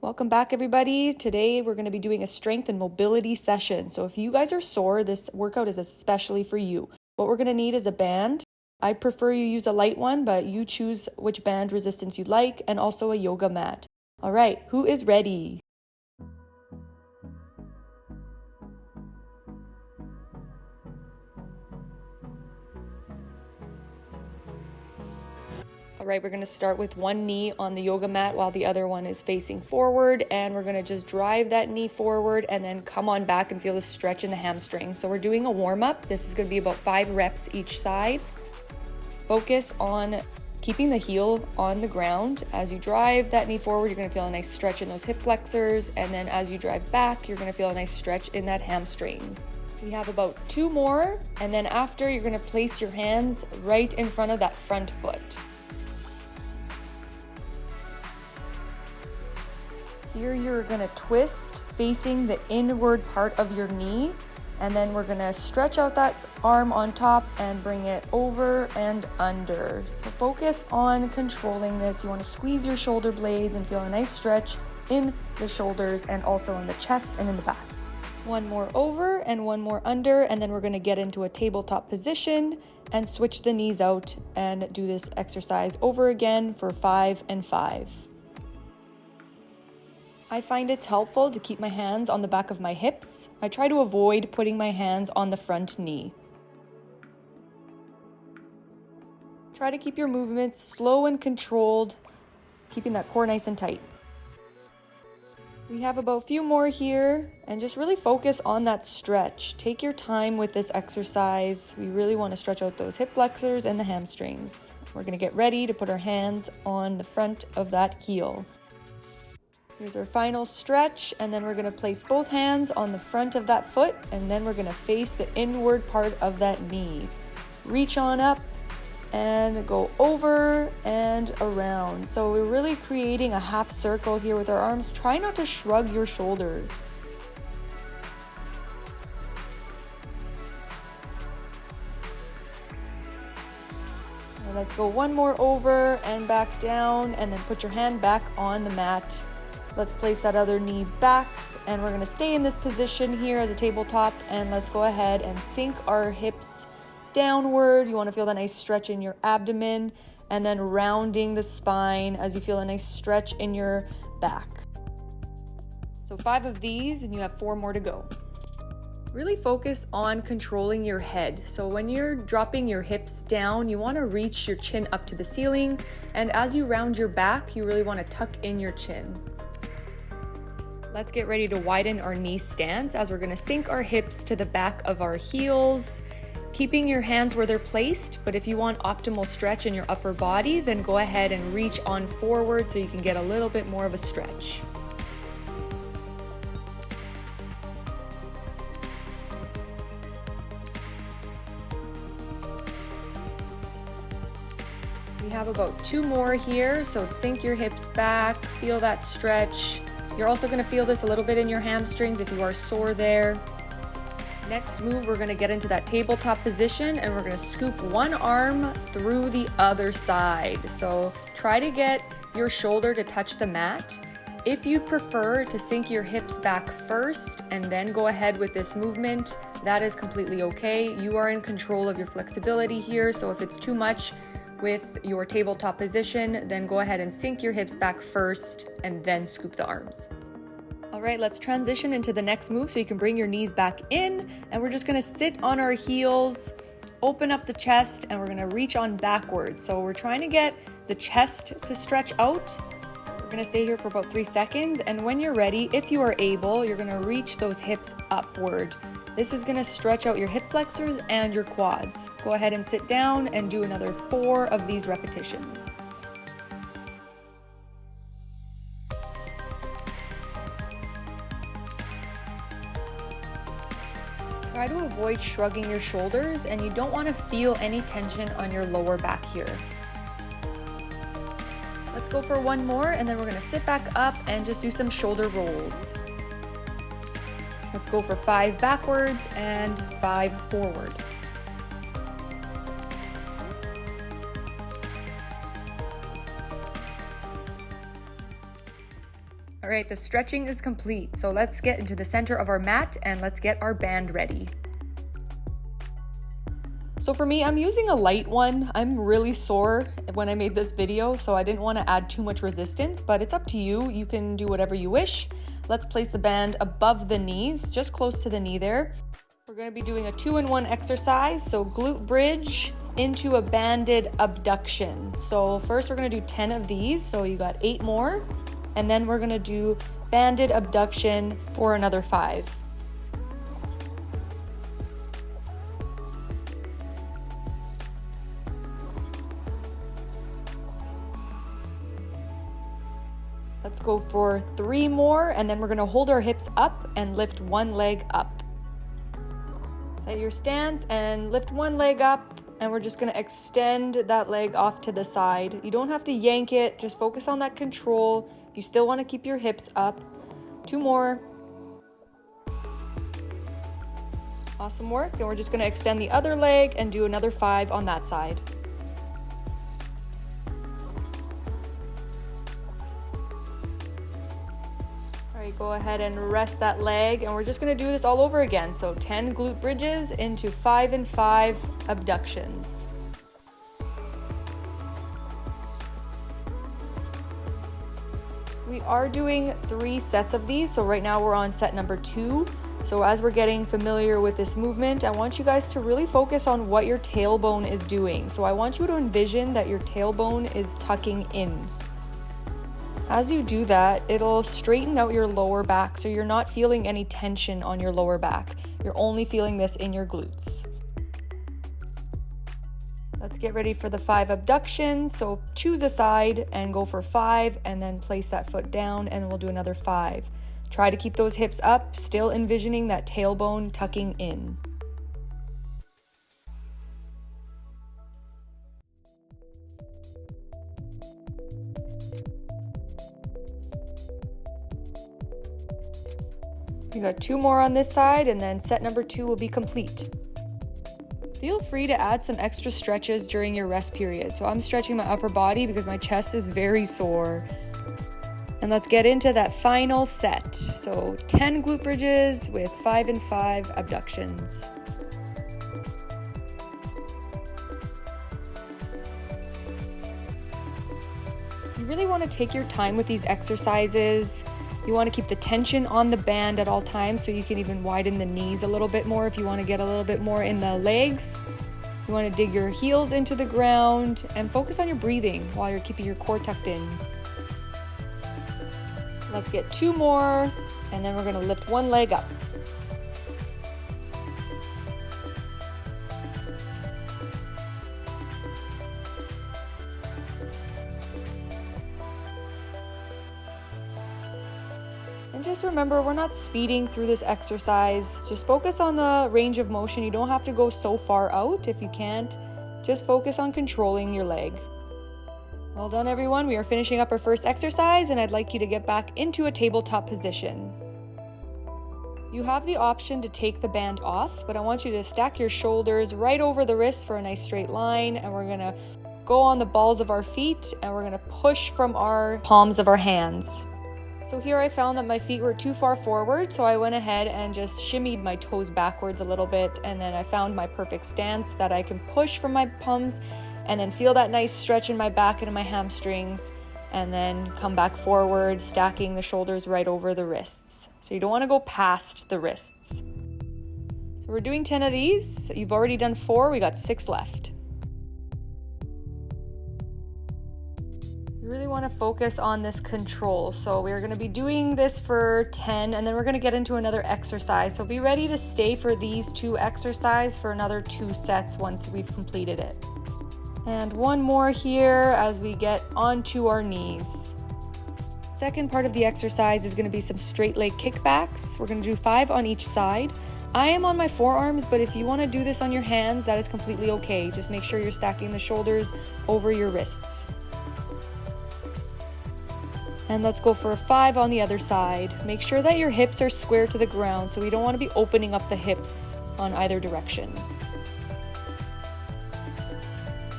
Welcome back, everybody. Today we're going to be doing a strength and mobility session. So if you guys are sore, this workout is especially for you. What we're going to need is a band. I prefer you use a light one, but you choose which band resistance you'd like, and also a yoga mat. All right, who is ready? All right, we're going to start with one knee on the yoga mat while the other one is facing forward, and we're going to just drive that knee forward and then come on back and feel the stretch in the hamstring. So we're doing a warm-up. This is going to be about 5 reps each side. Focus on keeping the heel on the ground. As you drive that knee forward, you're going to feel a nice stretch in those hip flexors, and then as you drive back, you're going to feel a nice stretch in that hamstring. We have about 2 more, and then after, you're going to place your hands right in front of that front foot. Here you're going to twist facing the inward part of your knee, and then we're going to stretch out that arm on top and bring it over and under. So focus on controlling this. You want to squeeze your shoulder blades and feel a nice stretch in the shoulders and also in the chest and in the back. One more over and one more under, and then we're going to get into a tabletop position and switch the knees out and do this exercise over again for 5 and 5. I find it's helpful to keep my hands on the back of my hips. I try to avoid putting my hands on the front knee. Try to keep your movements slow and controlled, keeping that core nice and tight. We have about a few more here, and just really focus on that stretch. Take your time with this exercise. We really want to stretch out those hip flexors and the hamstrings. We're going to get ready to put our hands on the front of that heel. Here's our final stretch, and then we're going to place both hands on the front of that foot, and then we're going to face the inward part of that knee. Reach on up and go over and around. So we're really creating a half circle here with our arms. Try not to shrug your shoulders. And let's go one more over and back down, and then put your hand back on the mat. Let's place that other knee back, and we're going to stay in this position here as a tabletop, and let's go ahead and sink our hips downward. You want to feel that nice stretch in your abdomen, and then rounding the spine as you feel a nice stretch in your back. So 5 of these, and you have 4 more to go. Really focus on controlling your head. So when you're dropping your hips down, you want to reach your chin up to the ceiling, and as you round your back, you really want to tuck in your chin. Let's get ready to widen our knee stance as we're going to sink our hips to the back of our heels, keeping your hands where they're placed. But if you want optimal stretch in your upper body, then go ahead and reach on forward so you can get a little bit more of a stretch. We have about 2 more here, so sink your hips back, feel that stretch. You're also going to feel this a little bit in your hamstrings if you are sore there. Next move, we're going to get into that tabletop position, and we're going to scoop one arm through the other side. So try to get your shoulder to touch the mat. If you prefer to sink your hips back first and then go ahead with this movement, that is completely okay. You are in control of your flexibility here, so if it's too much with your tabletop position, then go ahead and sink your hips back first and then scoop the arms. All right, let's transition into the next move so you can bring your knees back in, and we're just going to sit on our heels, open up the chest, and we're going to reach on backwards. So we're trying to get the chest to stretch out. We're going to stay here for about 3 seconds, and when you're ready, if you are able, you're going to reach those hips upward. This is going to stretch out your hip flexors and your quads. Go ahead and sit down and do another 4 of these repetitions. Try to avoid shrugging your shoulders, and you don't want to feel any tension on your lower back here. Let's go for 1 more, and then we're going to sit back up and just do some shoulder rolls. Let's go for 5 backwards and 5 forward. All right, the stretching is complete. So let's get into the center of our mat and let's get our band ready. So for me, I'm using a light one. I'm really sore when I made this video, so I didn't want to add too much resistance, but it's up to you. You can do whatever you wish. Let's place the band above the knees, just close to the knee there. We're going to be doing a 2-in-1 exercise, so glute bridge into a banded abduction. So first we're going to do 10 of these, so you got 8 more. And then we're gonna do banded abduction for another 5. Let's go for 3 more, and then we're gonna hold our hips up and lift one leg up. Set your stance and lift one leg up, and we're just gonna extend that leg off to the side. You don't have to yank it, just focus on that control. You still want to keep your hips up. 2 more. Awesome work. And we're just going to extend the other leg and do another 5 on that side. All right, go ahead and rest that leg. And we're just going to do this all over again. So 10 glute bridges into 5 and 5 abductions. We are doing 3 sets of these, so right now we're on set number 2. So as we're getting familiar with this movement, I want you guys to really focus on what your tailbone is doing. So I want you to envision that your tailbone is tucking in. As you do that, it'll straighten out your lower back, so you're not feeling any tension on your lower back. You're only feeling this in your glutes. Let's get ready for the 5 abductions. So choose a side and go for 5, and then place that foot down, and we'll do another 5. Try to keep those hips up, still envisioning that tailbone tucking in. You got 2 more on this side, and then set number 2 will be complete. Feel free to add some extra stretches during your rest period. So I'm stretching my upper body because my chest is very sore. And let's get into that final set. So 10 glute bridges with 5 and 5 abductions. You really want to take your time with these exercises. You want to keep the tension on the band at all times, so you can even widen the knees a little bit more if you want to get a little bit more in the legs. You want to dig your heels into the ground and focus on your breathing while you're keeping your core tucked in. Let's get 2 more, and then we're going to lift one leg up. And just remember, we're not speeding through this exercise. Just focus on the range of motion. You don't have to go so far out if you can't. Just focus on controlling your leg. Well done, everyone. We are finishing up our first exercise, and I'd like you to get back into a tabletop position. You have the option to take the band off, but I want you to stack your shoulders right over the wrists for a nice straight line, and we're gonna go on the balls of our feet, and we're gonna push from our palms of our hands. So here I found that my feet were too far forward, so I went ahead and just shimmied my toes backwards a little bit, and then I found my perfect stance that I can push from my palms and then feel that nice stretch in my back and in my hamstrings, and then come back forward, stacking the shoulders right over the wrists. So you don't want to go past the wrists. So we're doing 10 of these. You've already done 4, we got 6 left. You really want to focus on this control. So we're going to be doing this for 10, and then we're going to get into another exercise. So be ready to stay for these 2 exercises for another 2 sets once we've completed it. And 1 more here as we get onto our knees. Second part of the exercise is going to be some straight leg kickbacks. We're going to do 5 on each side. I am on my forearms, but if you want to do this on your hands, that is completely okay. Just make sure you're stacking the shoulders over your wrists. And let's go for a 5 on the other side. Make sure that your hips are square to the ground, so we don't want to be opening up the hips on either direction.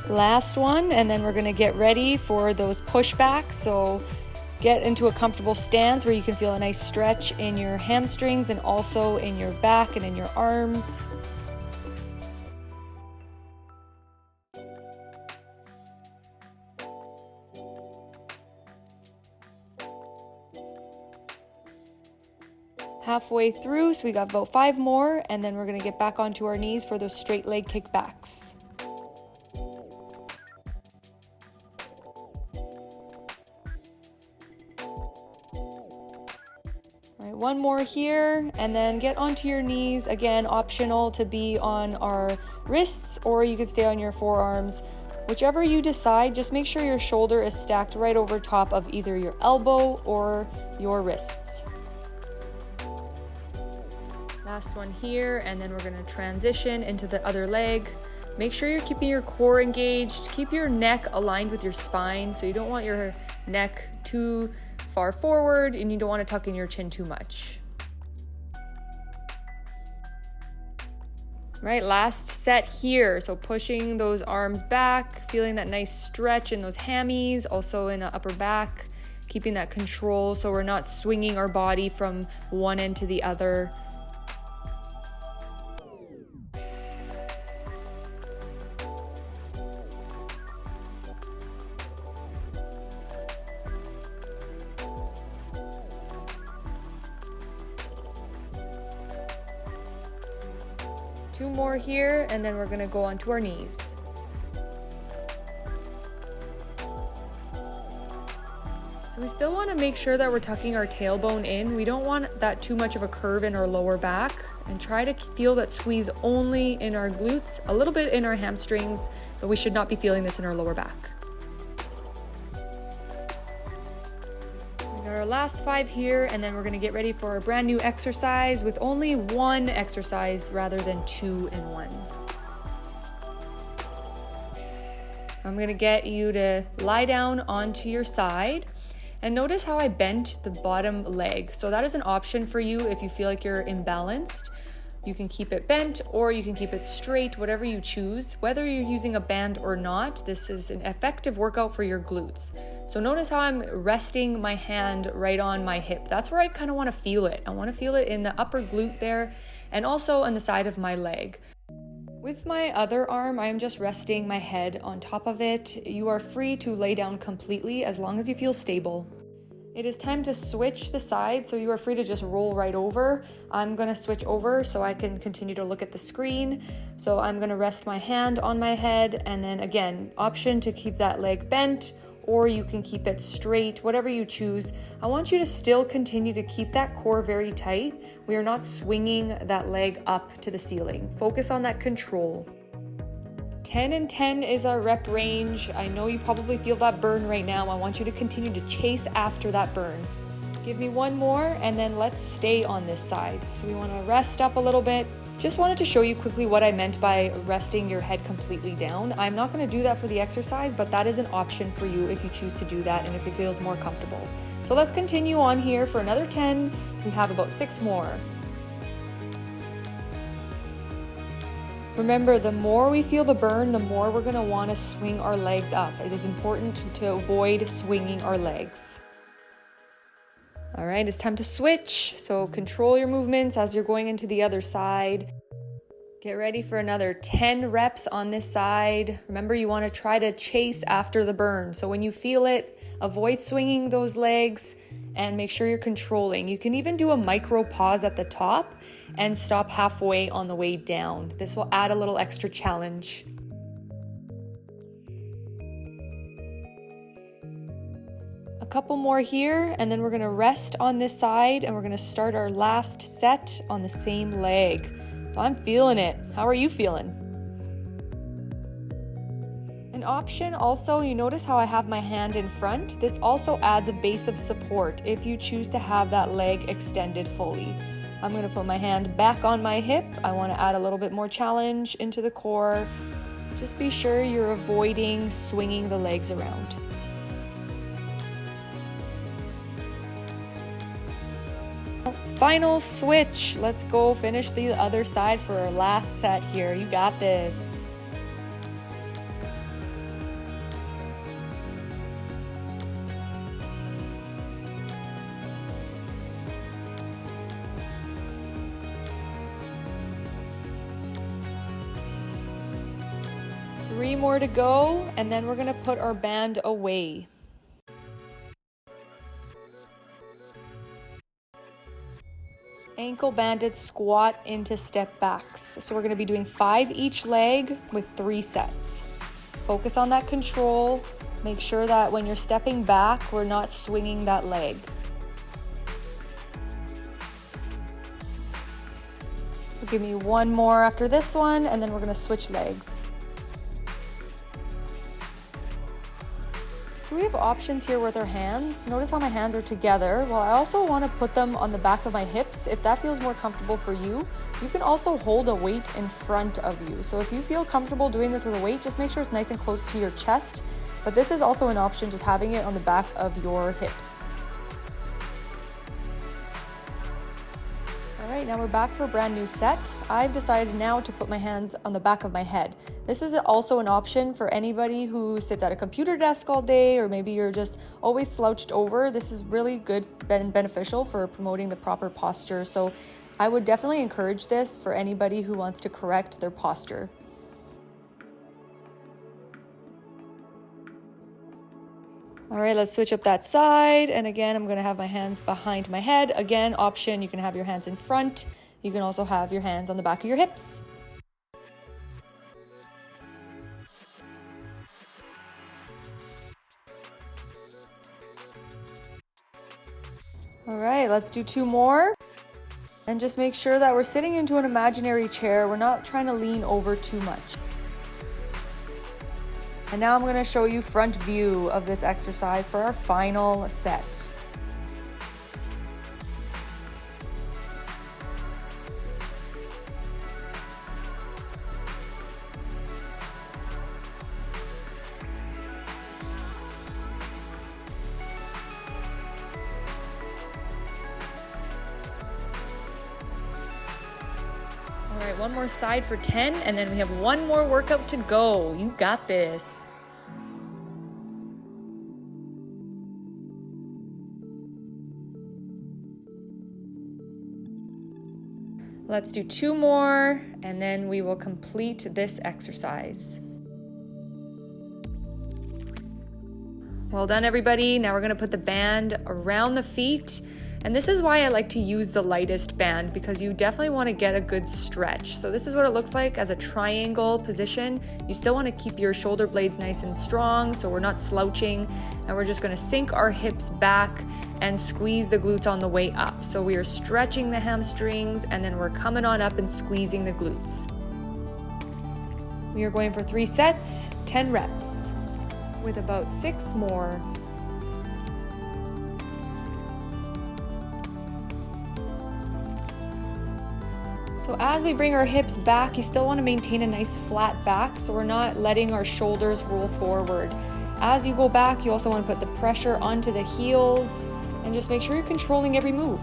Last one, and then we're going to get ready for those pushbacks. So Get into a comfortable stance where you can feel a nice stretch in your hamstrings and also in your back and in your arms. Halfway through, so we got about 5 more, and then we're going to get back onto our knees for those straight leg kickbacks. All right, one more here, and then get onto your knees. Again, optional to be on our wrists, or you could stay on your forearms. Whichever you decide, just make sure your shoulder is stacked right over top of either your elbow or your wrists. Last one here, and then we're going to transition into the other leg. Make sure you're keeping your core engaged. Keep your neck aligned with your spine, so you don't want your neck too far forward and you don't want to tuck in your chin too much. Right, last set here. So pushing those arms back, feeling that nice stretch in those hammies, also in the upper back, keeping that control so we're not swinging our body from one end to the other. Two more here, and then we're gonna go onto our knees. So we still wanna make sure that we're tucking our tailbone in. We don't want that too much of a curve in our lower back, and try to feel that squeeze only in our glutes, a little bit in our hamstrings, but we should not be feeling this in our lower back. Our last 5 here, and then we're going to get ready for a brand new exercise with only one exercise rather than 2 in 1. I'm going to get you to lie down onto your side, and notice how I bent the bottom leg. So that is an option for you if you feel like you're imbalanced. You can keep it bent or you can keep it straight, whatever you choose. Whether you're using a band or not, this is an effective workout for your glutes. So notice how I'm resting my hand right on my hip. That's where I kind of want to feel it. I want to feel it in the upper glute there and also on the side of my leg. With my other arm, I am just resting my head on top of it. You are free to lay down completely as long as you feel stable. It is time to switch the side, so you are free to just roll right over. I'm gonna switch over so I can continue to look at the screen. So I'm gonna rest my hand on my head, and then again, option to keep that leg bent, or you can keep it straight, whatever you choose. I want you to still continue to keep that core very tight. We are not swinging that leg up to the ceiling. Focus on that control. 10 and 10 is our rep range. I know you probably feel that burn right now. I want you to continue to chase after that burn. Give me one more, and then let's stay on this side. So we want to rest up a little bit. Just wanted to show you quickly what I meant by resting your head completely down. I'm not going to do that for the exercise, but that is an option for you if you choose to do that and if it feels more comfortable. So let's continue on here for another 10. We have about 6 more. Remember, the more we feel the burn, the more we're going to want to swing our legs up. It is important to avoid swinging our legs. All right, it's time to switch. So control your movements as you're going into the other side. Get ready for another 10 reps on this side. Remember, you want to try to chase after the burn. So when you feel it, avoid swinging those legs and make sure you're controlling. You can even do a micro pause at the top and stop halfway on the way down. This will add a little extra challenge. A couple more here, and then we're gonna rest on this side and we're gonna start our last set on the same leg. So I'm feeling it. How are you feeling? An option also, you notice how I have my hand in front? This also adds a base of support if you choose to have that leg extended fully. I'm gonna put my hand back on my hip. I wanna add a little bit more challenge into the core. Just be sure you're avoiding swinging the legs around. Final switch. Let's go finish the other side for our last set here. You got this. 3 more to go, and then we're gonna put our band away. Ankle banded squat into step backs. So we're gonna be doing 5 each leg with 3 sets. Focus on that control. Make sure that when you're stepping back, we're not swinging that leg. Give me 1 more after this one, and then we're gonna switch legs. So we have options here with our hands. Notice how my hands are together. Well, I also wanna put them on the back of my hips. If that feels more comfortable for you, you can also hold a weight in front of you. So if you feel comfortable doing this with a weight, just make sure it's nice and close to your chest. But this is also an option, just having it on the back of your hips. All right, now we're back for a brand new set. I've decided now to put my hands on the back of my head. This is also an option for anybody who sits at a computer desk all day, or maybe you're just always slouched over. This is really good and beneficial for promoting the proper posture. So I would definitely encourage this for anybody who wants to correct their posture. All right, let's switch up that side. And again, I'm gonna have my hands behind my head. Again, option, you can have your hands in front. You can also have your hands on the back of your hips. All right, let's do 2 more. And just make sure that we're sitting into an imaginary chair. We're not trying to lean over too much. And now I'm going to show you front view of this exercise for our final set. All right, 1 more side for 10, and then we have 1 more workout to go. You got this. Let's do 2 more, and then we will complete this exercise. Well done, everybody. Now we're gonna put the band around the feet. And this is why I like to use the lightest band, because you definitely wanna get a good stretch. So this is what it looks like as a triangle position. You still wanna keep your shoulder blades nice and strong so we're not slouching. And we're just gonna sink our hips back and squeeze the glutes on the way up. So we are stretching the hamstrings, and then we're coming on up and squeezing the glutes. We are going for 3 sets, 10 reps, with about 6 more. So as we bring our hips back, you still want to maintain a nice flat back, so we're not letting our shoulders roll forward. As you go back, you also want to put the pressure onto the heels, and just make sure you're controlling every move.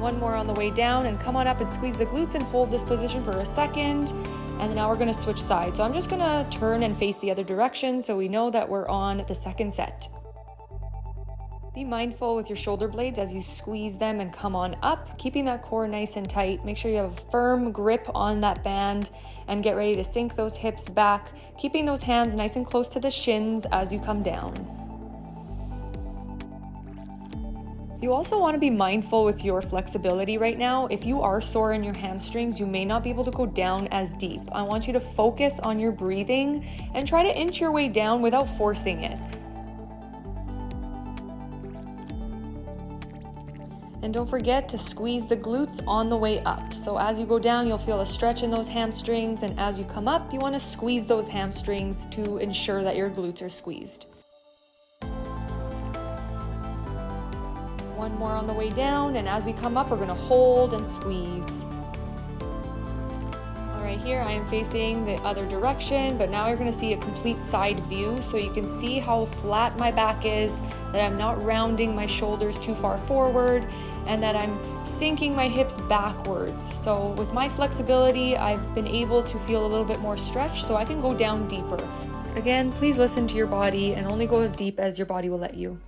1 more on the way down, and come on up and squeeze the glutes and hold this position for a second. And now we're going to switch sides. So I'm just going to turn and face the other direction so we know that we're on the second set. Be mindful with your shoulder blades as you squeeze them and come on up, keeping that core nice and tight. Make sure you have a firm grip on that band and get ready to sink those hips back, keeping those hands nice and close to the shins as you come down. You also want to be mindful with your flexibility right now. If you are sore in your hamstrings, you may not be able to go down as deep. I want you to focus on your breathing and try to inch your way down without forcing it. And don't forget to squeeze the glutes on the way up. So as you go down, you'll feel a stretch in those hamstrings, and as you come up, you want to squeeze those hamstrings to ensure that your glutes are squeezed. 1 more on the way down, and as we come up, we're going to hold and squeeze. All right, here I am facing the other direction, but now you're going to see a complete side view, so you can see how flat my back is, that I'm not rounding my shoulders too far forward, and that I'm sinking my hips backwards. So with my flexibility, I've been able to feel a little bit more stretch, so I can go down deeper. Again, please listen to your body and only go as deep as your body will let you.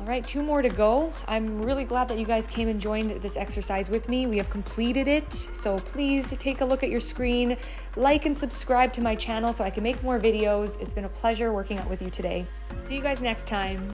All right, 2 more to go. I'm really glad that you guys came and joined this exercise with me. We have completed it, so please take a look at your screen, like and subscribe to my channel so I can make more videos. It's been a pleasure working out with you today. See you guys next time.